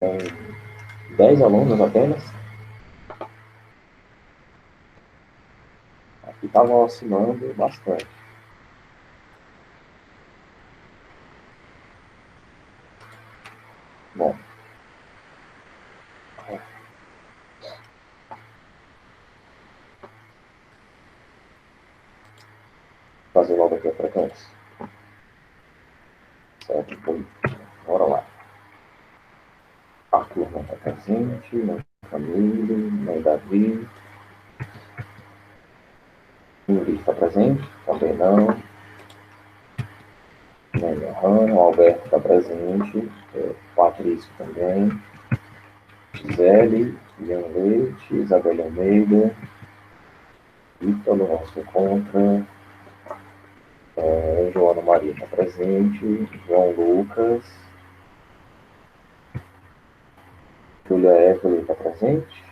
Tem 10 alunos apenas. Aqui estavam oscilando bastante. Bom, fazer logo aqui a frequência. Certo? Bora lá. Arthur não está presente, não Camilo, nem Davi. Ingrid está presente? Também não. Nem Johanna, o Alberto está presente. Patrício também. Gisele, Leão Leite, Isabela Almeida. Ítalo não se encontra. Joana Maria está presente. João Lucas. Júlia Evelyn está presente?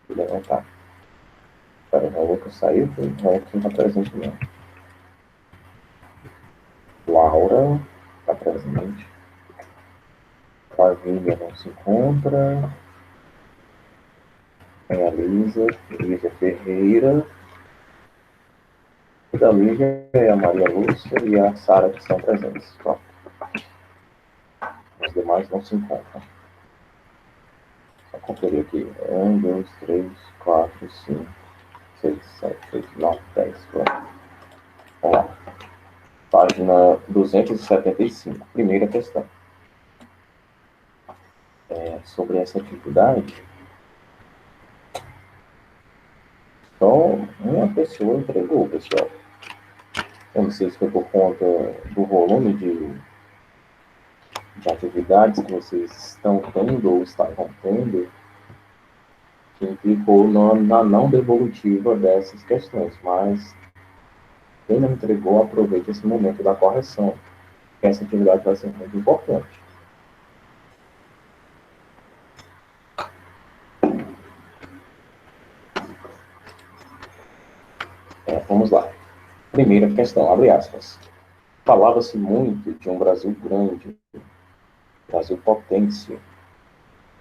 Júlia não está. Espera, João Lucas saiu, João Lucas não está presente não. Laura está presente. Flavínia não se encontra. Tem a Lígia Ferreira. E da Lígia é a Maria Lúcia e a Sara que estão presentes. Pronto. Os demais não se encontram. Só conferir aqui. 1, 2, 3, 4, 5, 6, 7, 8, 9, 10. Pronto. Vamos lá. Página 275. Primeira questão. Sobre essa atividade, só uma pessoa entregou, pessoal. Eu não sei se foi por conta do volume de atividades que vocês estão tendo ou estavam tendo, que implicou na não devolutiva dessas questões. Mas quem não entregou, aproveite esse momento da correção. Essa atividade vai ser muito importante. Vamos lá. Primeira questão, abre aspas. Falava-se muito de um Brasil grande, Brasil potência,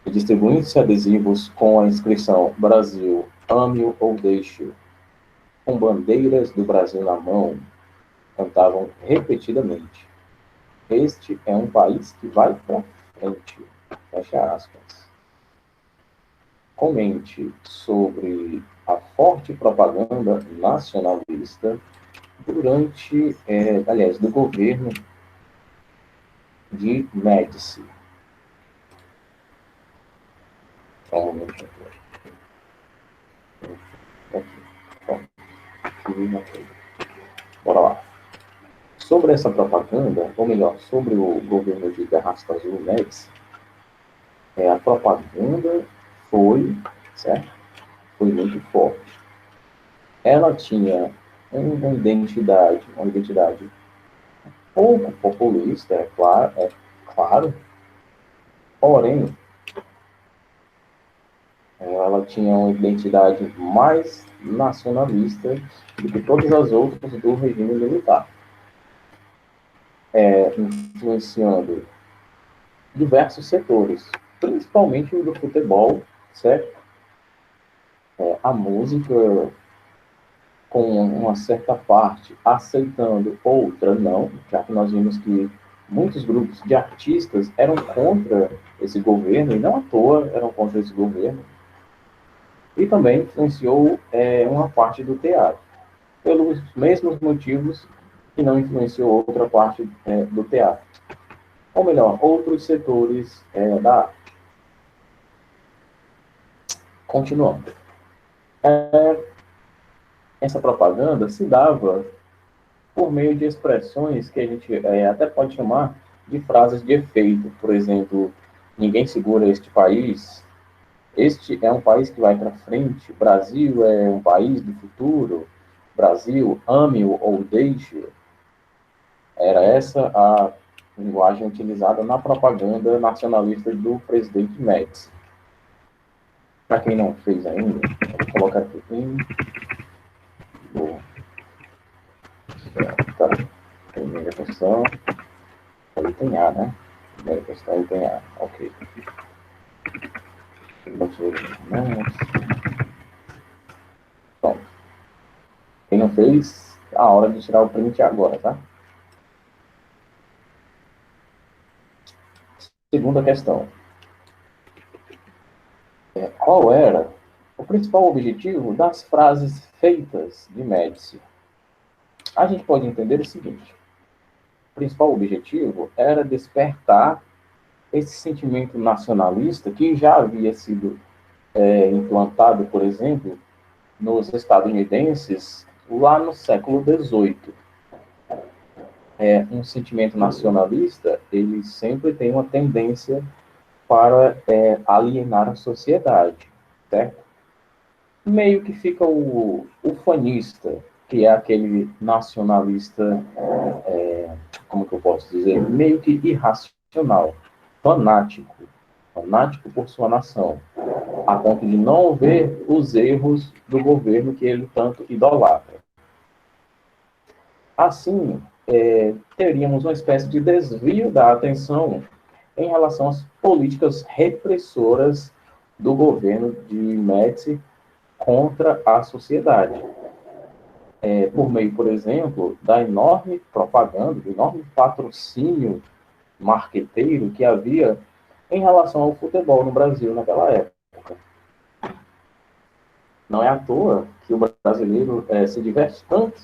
e distribuindo-se adesivos com a inscrição Brasil, ame-o ou deixe-o, com bandeiras do Brasil na mão, cantavam repetidamente. Este é um país que vai para frente. Fecha aspas. Comente sobre a forte propaganda nacionalista durante, do governo de Médici. Só um momento aqui. Bora lá. Sobre essa propaganda, ou melhor, sobre o governo de Garrafa Azul Médici, a propaganda foi, certo? Foi muito forte. Ela tinha uma identidade pouco populista, claro, porém, ela tinha uma identidade mais nacionalista do que todas as outras do regime militar, influenciando diversos setores, principalmente o do futebol, certo? A música, com uma certa parte aceitando, outra não, já que nós vimos que muitos grupos de artistas eram contra esse governo, e não à toa eram contra esse governo, e também influenciou uma parte do teatro, pelos mesmos motivos que não influenciou outra parte do teatro. Ou melhor, outros setores da arte. Continuando. Essa propaganda se dava por meio de expressões que a gente até pode chamar de frases de efeito. Por exemplo, ninguém segura este país, este é um país que vai para frente, Brasil é um país do futuro, Brasil, ame-o ou deixe-o. Era essa a linguagem utilizada na propaganda nacionalista do presidente Médici. Para quem não fez ainda, vou colocar aqui. Tá. Primeira questão. Aí tem A, né? Primeira questão tem A. Ok. Pronto. Quem não fez, a hora de tirar o print agora, tá? Segunda questão. Qual era o principal objetivo das frases feitas de Médici? A gente pode entender o seguinte: o principal objetivo era despertar esse sentimento nacionalista que já havia sido implantado, por exemplo, nos estadunidenses lá no século XVIII. Um sentimento nacionalista, ele sempre tem uma tendência para alienar a sociedade, certo? Meio que fica o fanista, que é aquele nacionalista, como que eu posso dizer, meio que irracional, fanático, fanático por sua nação, a ponto de não ver os erros do governo que ele tanto idolatra. Assim, teríamos uma espécie de desvio da atenção em relação às políticas repressoras do governo de Médici contra a sociedade. Por meio, por exemplo, da enorme propaganda, do enorme patrocínio marqueteiro que havia em relação ao futebol no Brasil naquela época. Não é à toa que o brasileiro se diverte tanto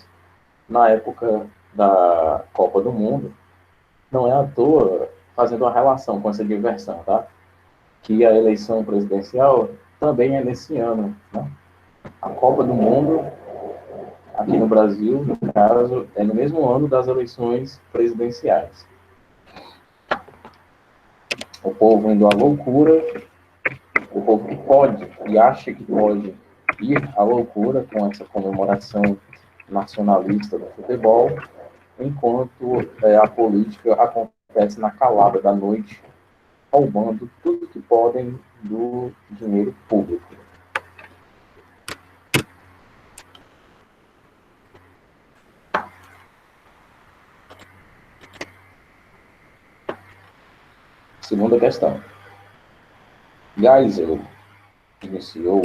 na época da Copa do Mundo. Não é à toa, fazendo uma relação com essa diversão, tá? Que a eleição presidencial também é nesse ano, né? A Copa do Mundo, aqui no Brasil, no caso, é no mesmo ano das eleições presidenciais. O povo indo à loucura, o povo que pode e acha que pode ir à loucura com essa comemoração nacionalista do futebol, enquanto a política acontece na calada da noite, roubando tudo que podem do dinheiro público. Segunda questão. Geisel iniciou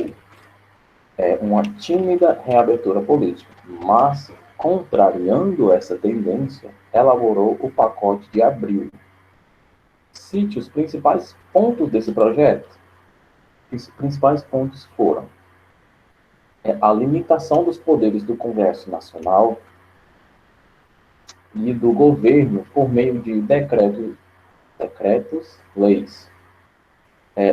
uma tímida reabertura política, mas, contrariando essa tendência, elaborou o pacote de abril. Cite os principais pontos desse projeto. Os principais pontos foram a limitação dos poderes do Congresso Nacional e do governo por meio de decretos, leis.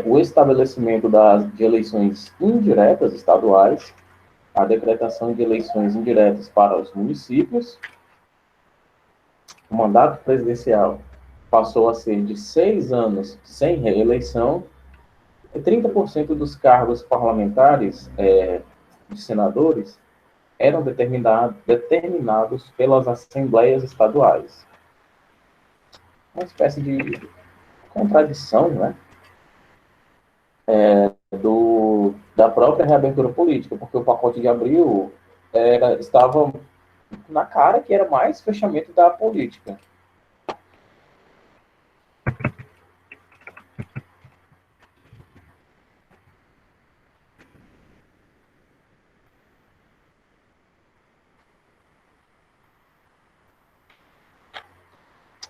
O estabelecimento de eleições indiretas estaduais, a decretação de eleições indiretas para os municípios. O mandato presidencial passou a ser de 6 anos sem reeleição, e 30% dos cargos parlamentares de senadores eram determinados pelas assembleias estaduais. Uma espécie de contradição, né? Da própria reabertura política, porque o pacote de abril estava na cara que era mais fechamento da política.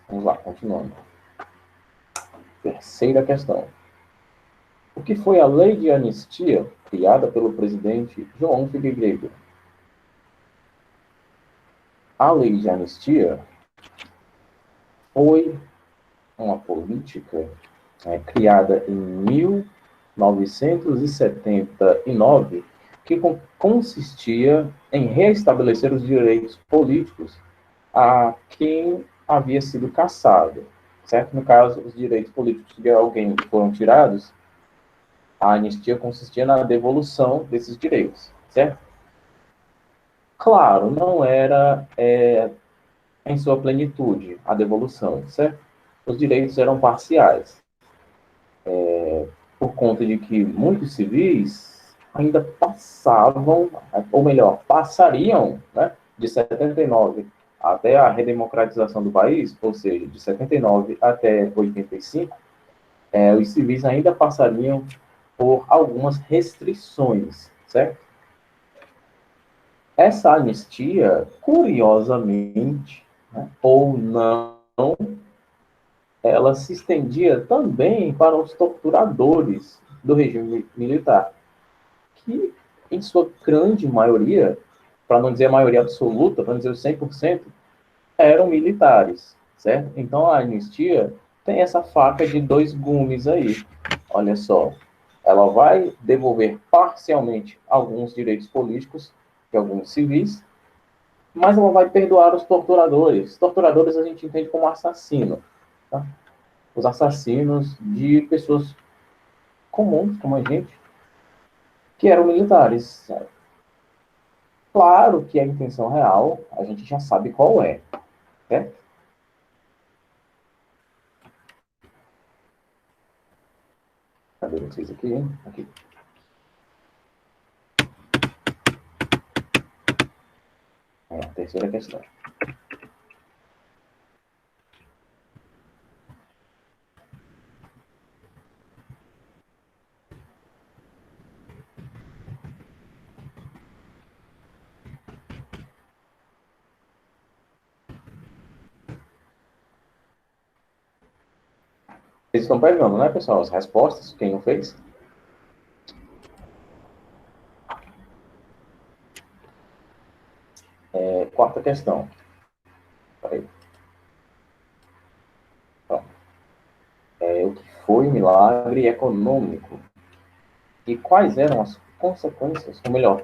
Vamos lá, continuando. Terceira questão. O que foi a lei de anistia criada pelo presidente João Figueiredo? A lei de anistia foi uma política criada em 1979 que consistia em restabelecer os direitos políticos a quem havia sido cassado, certo? No caso, os direitos políticos de alguém que foram tirados, a anistia consistia na devolução desses direitos, certo? Claro, não era em sua plenitude a devolução, certo? Os direitos eram parciais, por conta de que muitos civis ainda passavam, ou melhor, passariam, né, de 79 até a redemocratização do país, ou seja, de 79 até 85, os civis ainda passariam por algumas restrições, certo? Essa anistia, curiosamente, né, ou não, ela se estendia também para os torturadores do regime militar, que, em sua grande maioria, para não dizer a maioria absoluta, para não dizer os 100%, eram militares, certo? Então a anistia tem essa faca de dois gumes aí. Olha só, ela vai devolver parcialmente alguns direitos políticos de alguns civis, mas ela vai perdoar os torturadores. Torturadores a gente entende como assassino, tá? Os assassinos de pessoas comuns, como a gente, que eram militares. Claro que a intenção real, a gente já sabe qual é, né? Cadê vocês aqui, hein? Aqui. É a terceira questão. Vocês estão pegando, né, pessoal? As respostas, quem não fez? Quarta questão. Peraí. Então, o que foi o milagre econômico? E quais eram as consequências, ou melhor,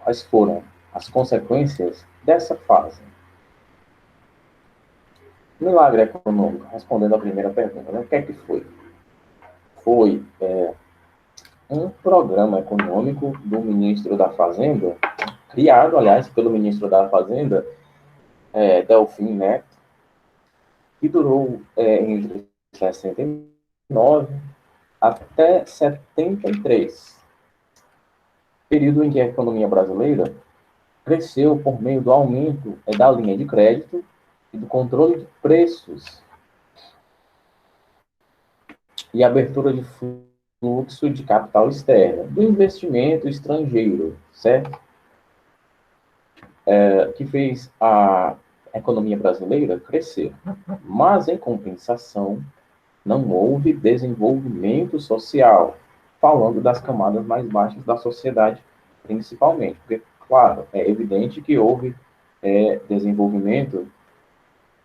quais foram as consequências dessa fase? Milagre econômico, respondendo à primeira pergunta, né? O que é que foi? Foi um programa econômico do ministro da Fazenda, criado, aliás, pelo ministro da Fazenda, Delfim Neto, que durou entre 69 até 73, período em que a economia brasileira cresceu por meio do aumento da linha de crédito e do controle de preços e abertura de fluxo de capital externo, do investimento estrangeiro, certo? Que fez a economia brasileira crescer. Mas, em compensação, não houve desenvolvimento social, falando das camadas mais baixas da sociedade, principalmente. Porque, claro, é evidente que houve desenvolvimento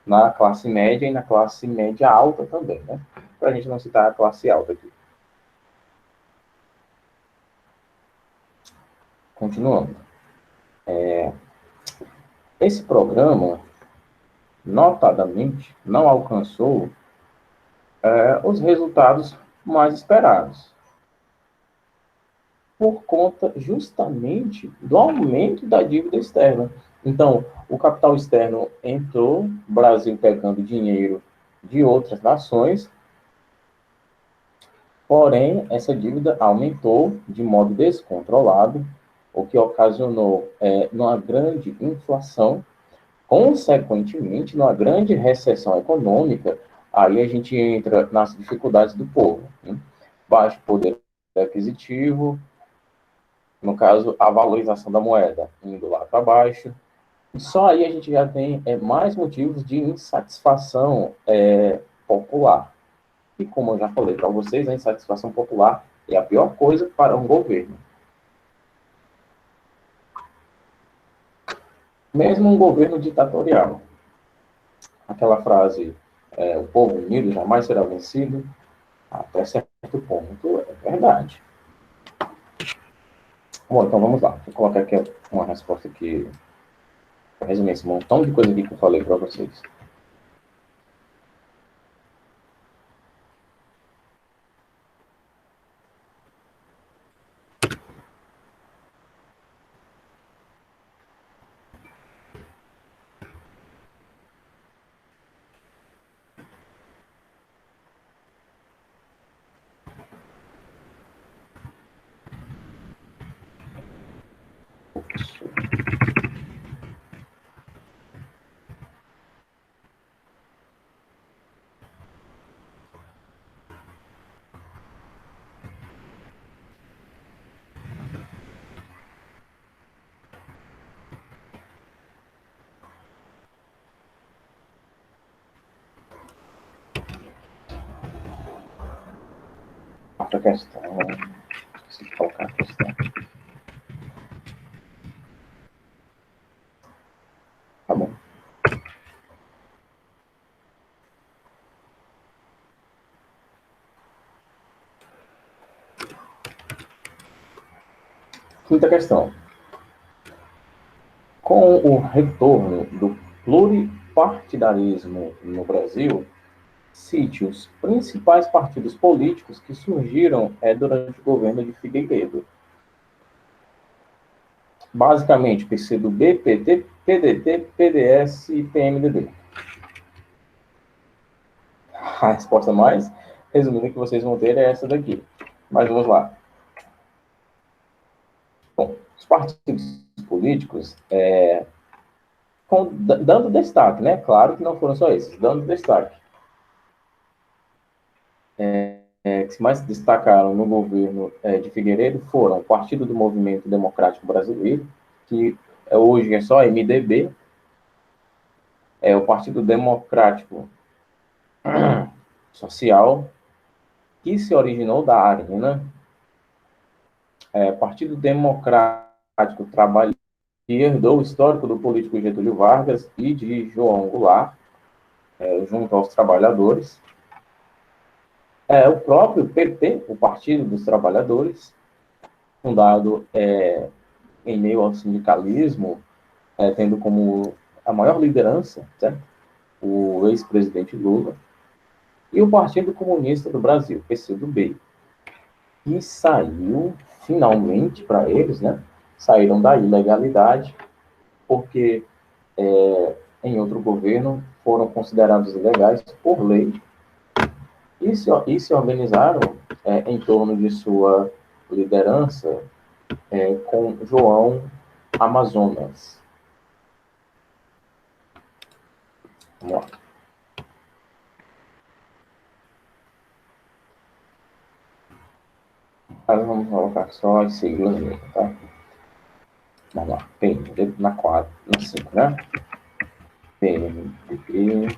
na classe média e na classe média alta também, né? Para a gente não citar a classe alta aqui. Continuando. Esse programa, notadamente, não alcançou os resultados mais esperados, por conta justamente do aumento da dívida externa. Então, o capital externo entrou, o Brasil pegando dinheiro de outras nações, porém, essa dívida aumentou de modo descontrolado, o que ocasionou uma grande inflação, consequentemente, numa grande recessão econômica. Aí a gente entra nas dificuldades do povo, né? Baixo poder aquisitivo, no caso, a valorização da moeda indo lá para baixo. E só aí a gente já tem mais motivos de insatisfação popular. E como eu já falei para vocês, a insatisfação popular é a pior coisa para um governo. Mesmo um governo ditatorial. Aquela frase, o povo unido jamais será vencido, até certo ponto é verdade. Bom, então vamos lá. Vou colocar aqui uma resposta aqui, para resumir esse montão de coisa aqui que eu falei para vocês. quarta questão. Esqueci de colocar a questão. Tá bom. Quinta questão. Com o retorno do pluripartidarismo no Brasil, cite os principais partidos políticos que surgiram durante o governo de Figueiredo. Basicamente, PCdoB, PT, PDT, PDS e PMDB. A resposta mais resumida que vocês vão ter é essa daqui. Mas vamos lá. Bom, os partidos políticos, dando destaque, né? Claro que não foram só esses, dando destaque. Que se mais destacaram no governo de Figueiredo foram o Partido do Movimento Democrático Brasileiro, que hoje é só MDB, o Partido Democrático Social, que se originou da Arena, Partido Democrático Trabalhista, que herdou o histórico do político Getúlio Vargas e de João Goulart, junto aos trabalhadores. O próprio PT, o Partido dos Trabalhadores, fundado em meio ao sindicalismo, tendo como a maior liderança, certo? O ex-presidente Lula, e o Partido Comunista do Brasil, PCdoB, que saiu, finalmente, para eles, né? Saíram da ilegalidade, porque em outro governo foram considerados ilegais por lei, e se organizaram em torno de sua liderança com João Amazonas. Vamos lá. Mas vamos colocar só as siglas mesmo, tá? Vamos lá. PMDB na 4, na 5, né? PMDB.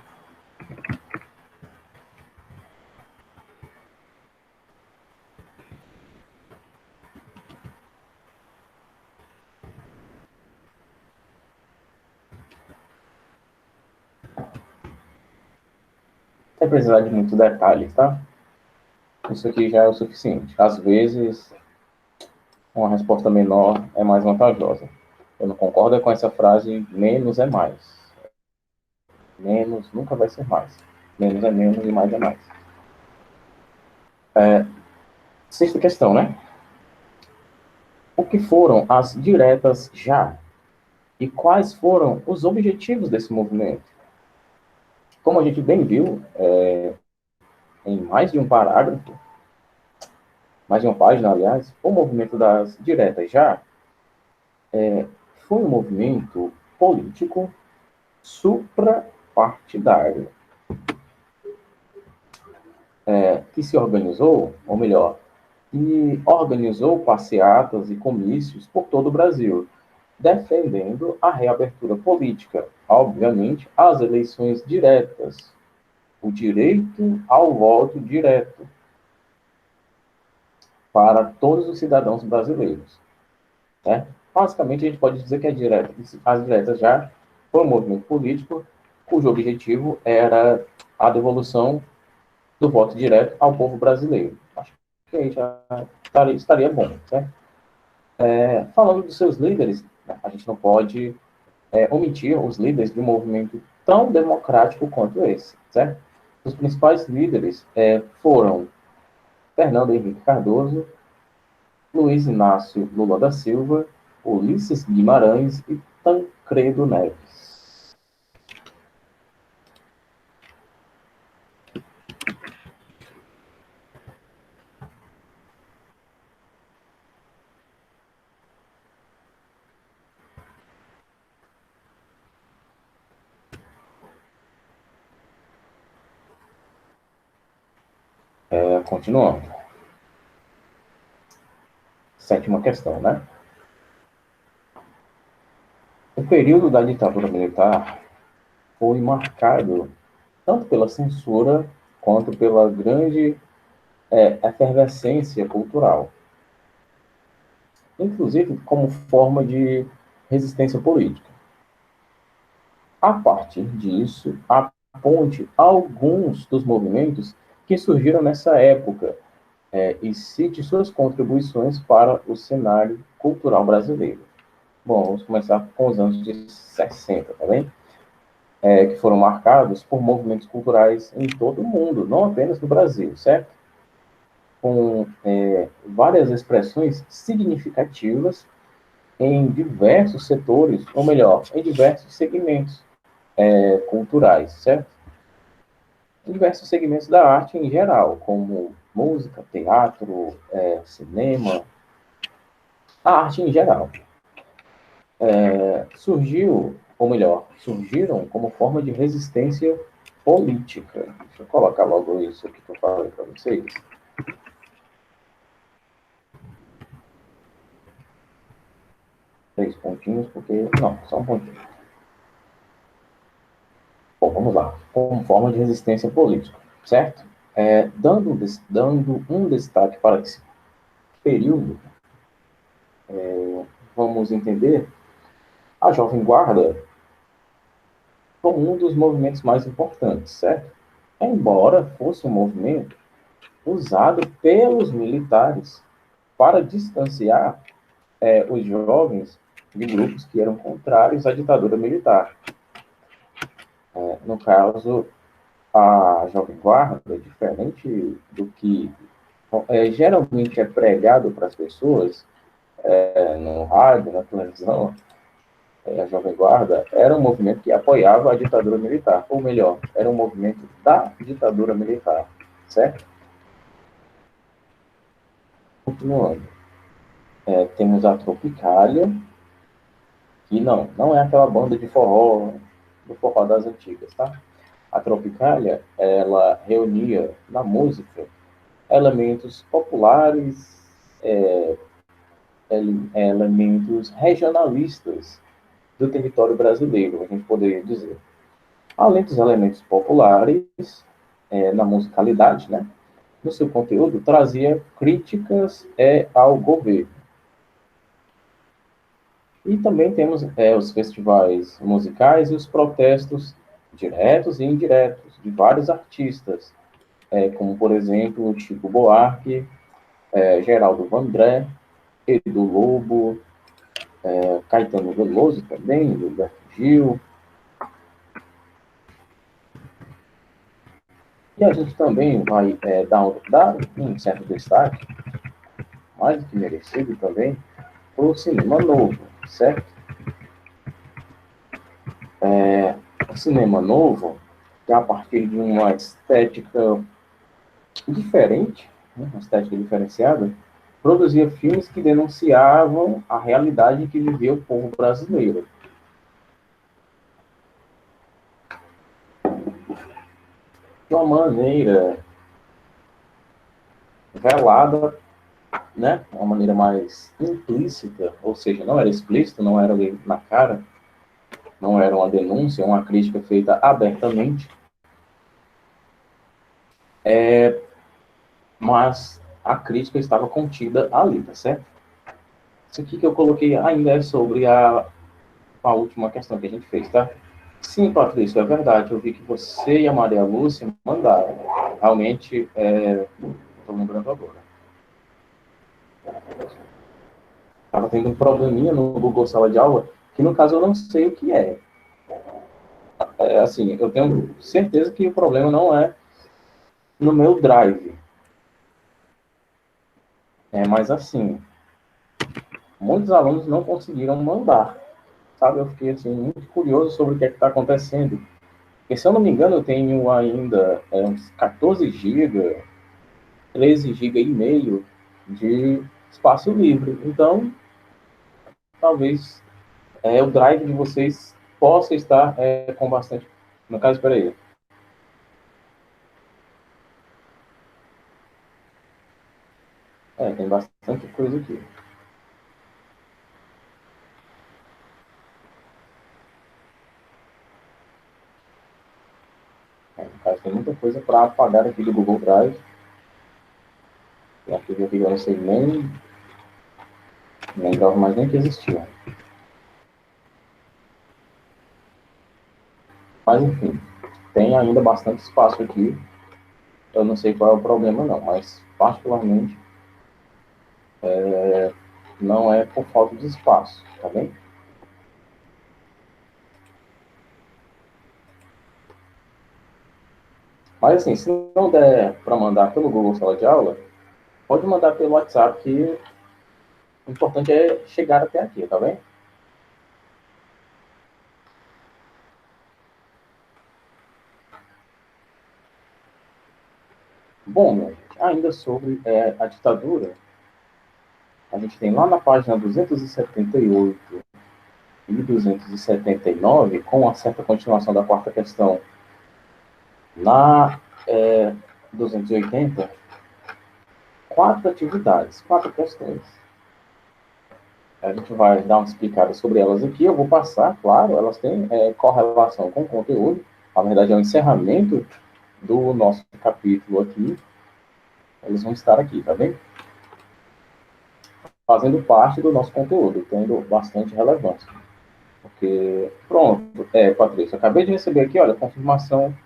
Sem precisar de muitos detalhes, tá? Isso aqui já é o suficiente. Às vezes, uma resposta menor é mais vantajosa. Eu não concordo com essa frase, menos é mais. Menos nunca vai ser mais. Menos é menos e mais é mais. Sexta questão, né? O que foram as diretas já? E quais foram os objetivos desse movimento? Como a gente bem viu, em mais de um parágrafo, mais de uma página, aliás, o movimento das diretas já foi um movimento político suprapartidário, que se organizou, ou melhor, que organizou passeatas e comícios por todo o Brasil, defendendo a reabertura política, obviamente, as eleições diretas, o direito ao voto direto para todos os cidadãos brasileiros. Né? Basicamente, a gente pode dizer que as diretas já foi um movimento político cujo objetivo era a devolução do voto direto ao povo brasileiro. Acho que aí já estaria bom. Certo? Falando dos seus líderes, a gente não pode omitir os líderes de um movimento tão democrático quanto esse. Certo? Os principais líderes foram Fernando Henrique Cardoso, Luiz Inácio Lula da Silva, Ulisses Guimarães e Tancredo Neves. Continuando. Sétima questão, né? O período da ditadura militar foi marcado tanto pela censura quanto pela grande efervescência cultural, inclusive como forma de resistência política. A partir disso, aponte alguns dos movimentos que surgiram nessa época e cite suas contribuições para o cenário cultural brasileiro. Bom, vamos começar com os anos de 60, tá bem? Que foram marcados por movimentos culturais em todo o mundo, não apenas no Brasil, certo? Com várias expressões significativas em diversos setores, ou melhor, em diversos segmentos culturais, certo? Em diversos segmentos da arte em geral, como música, teatro, cinema, a arte em geral. Surgiu, ou melhor, surgiram como forma de resistência política. Deixa eu colocar logo isso aqui que eu falei para vocês. Três pontinhos, porque. Não, só um pontinho. Bom, vamos lá. Como forma de resistência política, certo? Dando um destaque para esse período, vamos entender a Jovem Guarda como um dos movimentos mais importantes, certo? Embora fosse um movimento usado pelos militares para distanciar os jovens de grupos que eram contrários à ditadura militar. No caso, a Jovem Guarda, diferente do que geralmente é pregado para as pessoas no rádio, na televisão, a Jovem Guarda era um movimento que apoiava a ditadura militar, ou melhor, era um movimento da ditadura militar, certo? Continuando, temos a Tropicália, que não é aquela banda de forró, do forró das antigas, tá? A Tropicália, ela reunia na música elementos populares, elementos regionalistas do território brasileiro, a gente poderia dizer. Além dos elementos populares, na musicalidade, né? No seu conteúdo, trazia críticas ao governo. E também temos os festivais musicais e os protestos diretos e indiretos de vários artistas, como, por exemplo, Chico Buarque, Geraldo Vandré, Edu Lobo, Caetano Veloso também, Gilberto Gil. E a gente também vai dar um certo destaque, mais do que merecido também, para o cinema novo, certo? O cinema novo, que a partir de uma estética diferente, né, uma estética diferenciada, produzia filmes que denunciavam a realidade que vivia o povo brasileiro. De uma maneira velada, né, uma maneira mais implícita, ou seja, não era explícito, não era ali na cara, não era uma denúncia, uma crítica feita abertamente, mas a crítica estava contida ali, tá certo? Isso aqui que eu coloquei ainda é sobre a última questão que a gente fez, tá? Sim, Patrícia, é verdade. Eu vi que você e a Maria Lúcia mandaram. Realmente, estou lembrando agora. Estava tendo um probleminha no Google Sala de Aula, que no caso eu não sei o que é. Assim, eu tenho certeza que o problema não é no meu Drive. Mas assim, muitos alunos não conseguiram mandar. Sabe, eu fiquei assim, muito curioso sobre o que é que está acontecendo. Porque, se eu não me engano, eu tenho ainda uns 14 GB, 13 GB e meio de espaço livre. Então, talvez o drive de vocês possa estar com bastante. No caso, espera aí. Tem bastante coisa aqui. No caso, tem muita coisa para apagar aqui do Google Drive. Arquivo que eu não sei nem lembrava mais nem que existia. Mas, enfim, tem ainda bastante espaço aqui. Eu não sei qual é o problema, não, mas, particularmente, não é por falta de espaço, tá bem? Mas, assim, se não der para mandar pelo Google Sala de Aula, pode mandar pelo WhatsApp, que o importante é chegar até aqui, tá bem? Bom, minha gente, ainda sobre a ditadura, a gente tem lá na página 278 e 279, com uma certa continuação da quarta questão, na 280, quatro atividades, quatro questões. A gente vai dar uma explicada sobre elas aqui, eu vou passar, claro, elas têm correlação com o conteúdo, na verdade é o encerramento do nosso capítulo aqui, eles vão estar aqui, tá bem? Fazendo parte do nosso conteúdo, tendo bastante relevância. Porque, pronto, Patrícia, acabei de receber aqui, olha, confirmação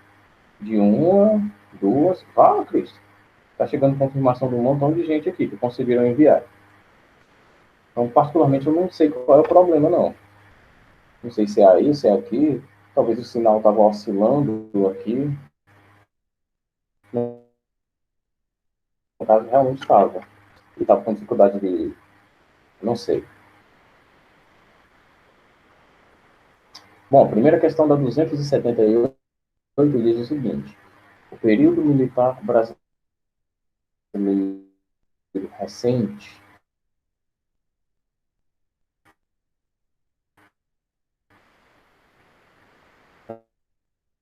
de uma, duas. Ah, Cristo, está chegando confirmação de um montão de gente aqui que conseguiram enviar. Então, particularmente, eu não sei qual é o problema, não. Não sei se é aí, se é aqui. Talvez o sinal estava oscilando aqui. No caso, realmente estava. E estava com dificuldade de. Não sei. Bom, a primeira questão da 278 diz o seguinte: o período militar brasileiro recente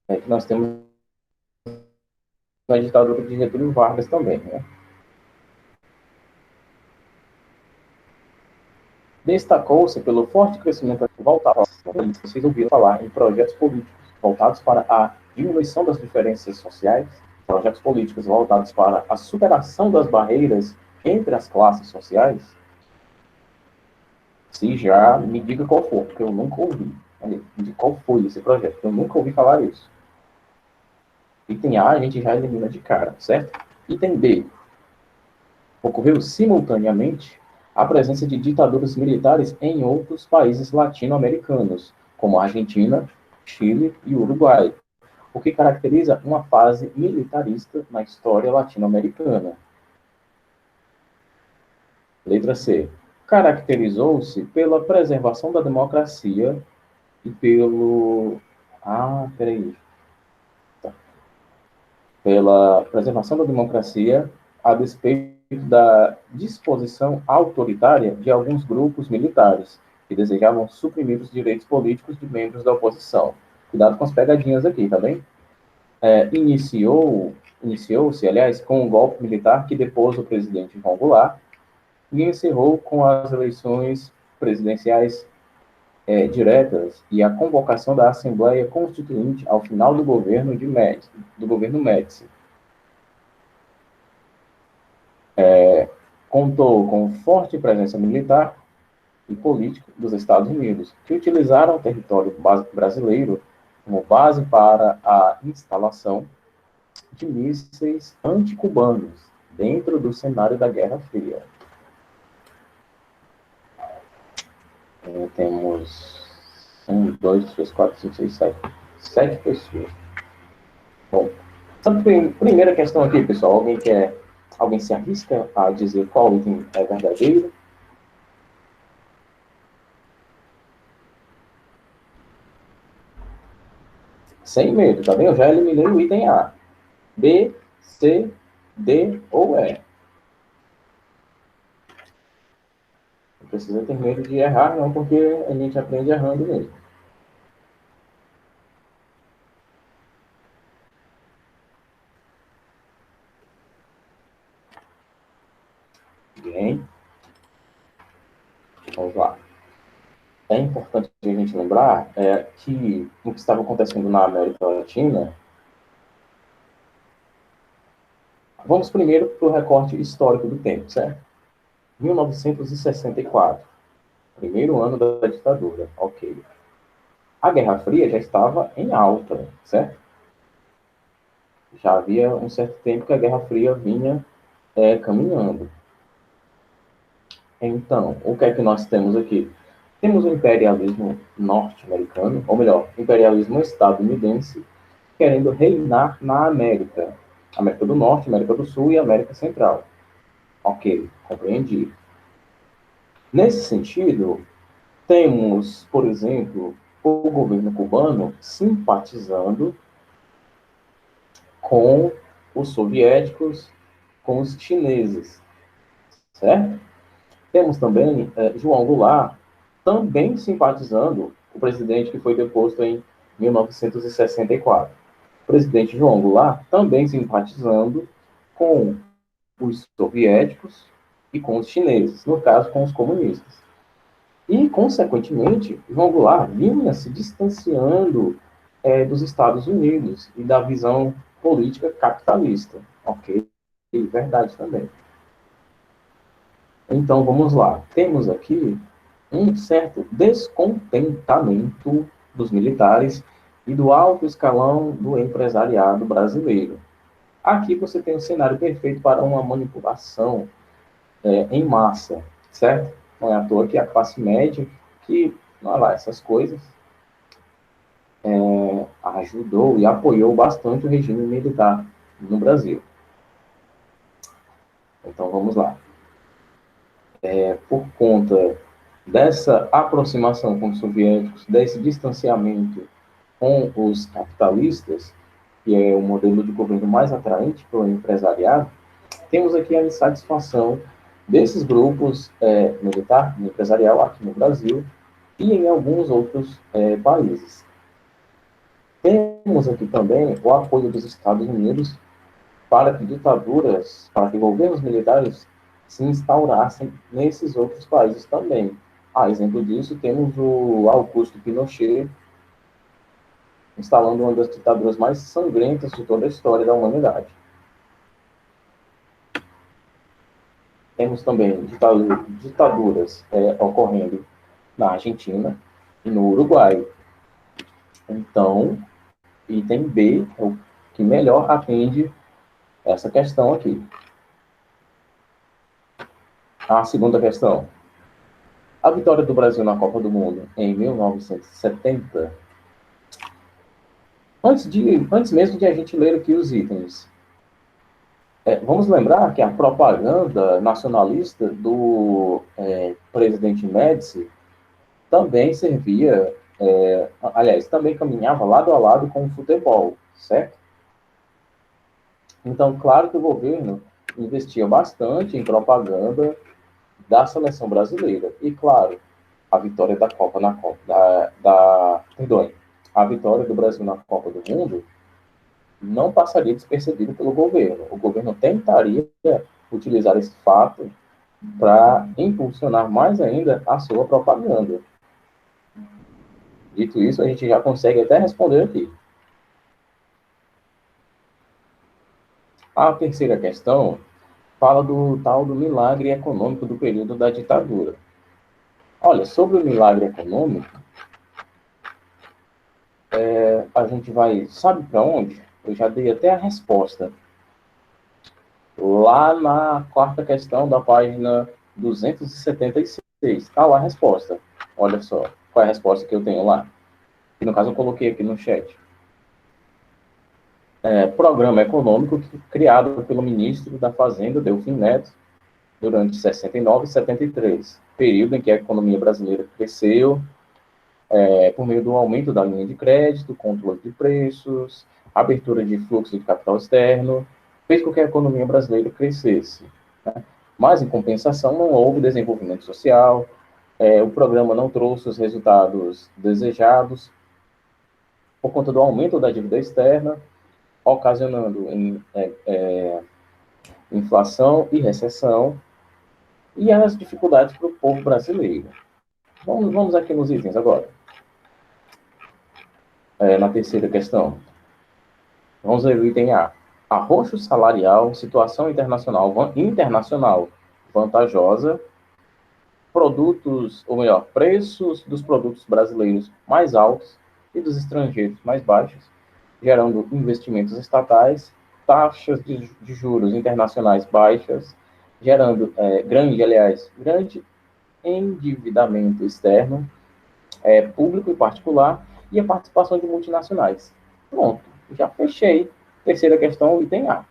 que nós temos na ditadura de Getúlio Vargas também, né? Destacou-se pelo forte crescimento voltado. Vocês ouviram falar em projetos políticos voltados para a diminuição das diferenças sociais, projetos políticos voltados para a superação das barreiras entre as classes sociais? Se já, me diga qual for, porque eu nunca ouvi. De qual foi esse projeto, porque eu nunca ouvi falar isso. Item A, a gente já elimina de cara, certo? Item B, ocorreu simultaneamente a presença de ditaduras militares em outros países latino-americanos, como Argentina, Chile e Uruguai, o que caracteriza uma fase militarista na história latino-americana. Letra C. Caracterizou-se pela preservação da democracia e pelo. Ah, peraí. Pela preservação da democracia, a despeito da disposição autoritária de alguns grupos militares que desejavam suprimir os direitos políticos de membros da oposição. Cuidado com as pegadinhas aqui, tá bem? Iniciou-se, aliás, com um golpe militar que depôs o presidente João Goulart e encerrou com as eleições presidenciais diretas e a convocação da Assembleia Constituinte ao final do governo Médici. Contou com forte presença militar e política dos Estados Unidos, que utilizaram o território brasileiro como base para a instalação de mísseis anticubanos dentro do cenário da Guerra Fria. Temos 1, 2, 3, 4, 5, 6, 7. 7 pessoas. Bom, primeira questão aqui, pessoal. Alguém se arrisca a dizer qual item é verdadeiro? Sem medo, tá bem? Eu já eliminei o item A. B, C, D ou E. Não precisa ter medo de errar, não, porque a gente aprende errando mesmo. Bem, vamos lá. É importante a gente lembrar que o que estava acontecendo na América Latina, Vamos primeiro para o recorte histórico do tempo, certo? 1964, primeiro ano da ditadura, ok. A Guerra Fria já estava em alta, certo? Já havia um certo tempo que a Guerra Fria vinha caminhando. Então, o que é que nós temos aqui? Temos o imperialismo norte-americano, ou melhor, imperialismo estadunidense, querendo reinar na América. América do Norte, América do Sul e América Central. Ok, compreendi. Nesse sentido, temos, por exemplo, o governo cubano simpatizando com os soviéticos, com os chineses, certo? Temos também João Goulart, também simpatizando o presidente que foi deposto em 1964. O presidente João Goulart também simpatizando com os soviéticos e com os chineses, no caso, com os comunistas. E, consequentemente, João Goulart vinha se distanciando dos Estados Unidos e da visão política capitalista. Ok? Verdade também. Então, vamos lá. Temos aqui um certo descontentamento dos militares e do alto escalão do empresariado brasileiro. Aqui você tem um cenário perfeito para uma manipulação em massa, certo? Não é à toa que a classe média, que, olha lá, essas coisas, ajudou e apoiou bastante o regime militar no Brasil. Então, vamos lá. Por conta dessa aproximação com os soviéticos, desse distanciamento com os capitalistas, que é o modelo de governo mais atraente para o empresariado, temos aqui a insatisfação desses grupos militar e empresarial aqui no Brasil e em alguns outros países. Temos aqui também o apoio dos Estados Unidos para que ditaduras, para que governos militares se instaurassem nesses outros países também. A exemplo disso, temos o Augusto Pinochet instalando uma das ditaduras mais sangrentas de toda a história da humanidade. Temos também ditaduras ocorrendo na Argentina e no Uruguai. Então, item B é o que melhor atende essa questão aqui. A segunda questão. A vitória do Brasil na Copa do Mundo em 1970. Antes mesmo de a gente ler aqui os itens, vamos lembrar que a propaganda nacionalista do presidente Médici também servia, aliás, também caminhava lado a lado com o futebol, certo? Então, claro que o governo investia bastante em propaganda da seleção brasileira. E, claro, a vitória da Copa na Copa, a vitória do Brasil na Copa do Mundo não passaria despercebido pelo governo. O governo tentaria utilizar esse fato para impulsionar mais ainda a sua propaganda. Dito isso, a gente já consegue até responder aqui. A terceira questão fala do tal do milagre econômico do período da ditadura. Olha, sobre o milagre econômico, a gente vai, sabe para onde? Eu já dei até a resposta. Lá na quarta questão da página 276. Está lá a resposta. Olha só, qual é a resposta que eu tenho lá? Que no caso eu coloquei aqui no chat. Programa econômico criado pelo ministro da Fazenda, Delfim Neto, durante 69 e 73, período em que a economia brasileira cresceu por meio do aumento da linha de crédito, controle de preços, abertura de fluxo de capital externo, fez com que a economia brasileira crescesse. Né? Mas, em compensação, não houve desenvolvimento social, o programa não trouxe os resultados desejados por conta do aumento da dívida externa, ocasionando inflação e recessão, e as dificuldades para o povo brasileiro. Vamos aqui nos itens agora. Na terceira questão. Vamos ler o item A. arroxo salarial, situação internacional vantajosa, produtos, ou melhor, preços dos produtos brasileiros mais altos e dos estrangeiros mais baixos, gerando investimentos estatais, taxas de juros internacionais baixas, gerando grande endividamento externo, público e particular, e a participação de multinacionais. Pronto, já fechei. Terceira questão, item A.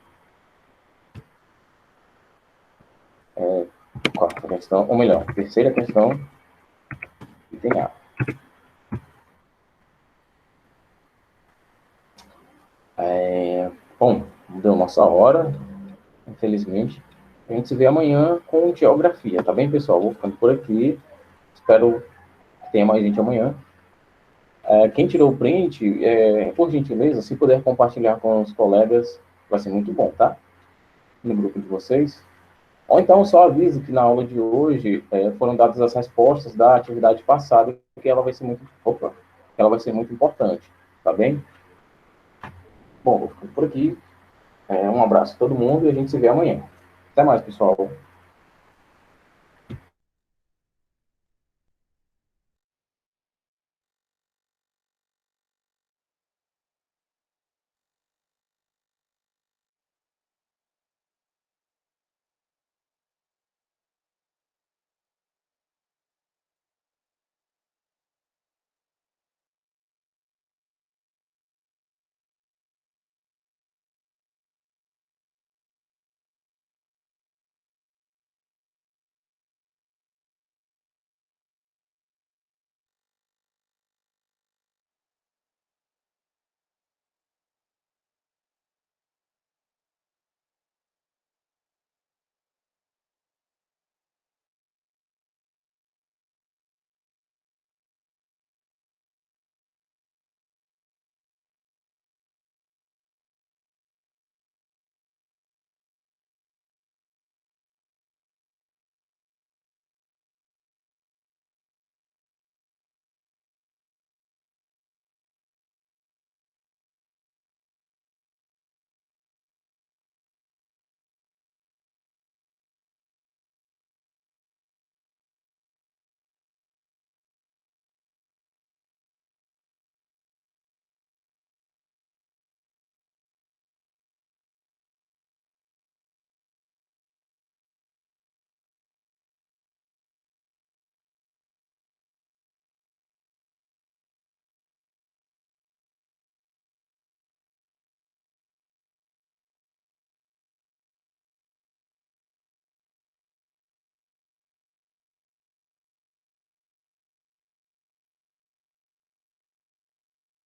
Quarta questão, ou melhor, terceira questão, item A. Bom, deu nossa hora, infelizmente. A gente se vê amanhã com geografia, tá bem, pessoal? Vou ficando por aqui. Espero que tenha mais gente amanhã. Quem tirou o print, por gentileza, se puder compartilhar com os colegas, vai ser muito bom, tá? No grupo de vocês. Ou então só avise que na aula de hoje foram dadas as respostas da atividade passada, que ela vai ser muito importante, tá bem? Bom, vou ficando por aqui. Um abraço a todo mundo e a gente se vê amanhã. Até mais, pessoal.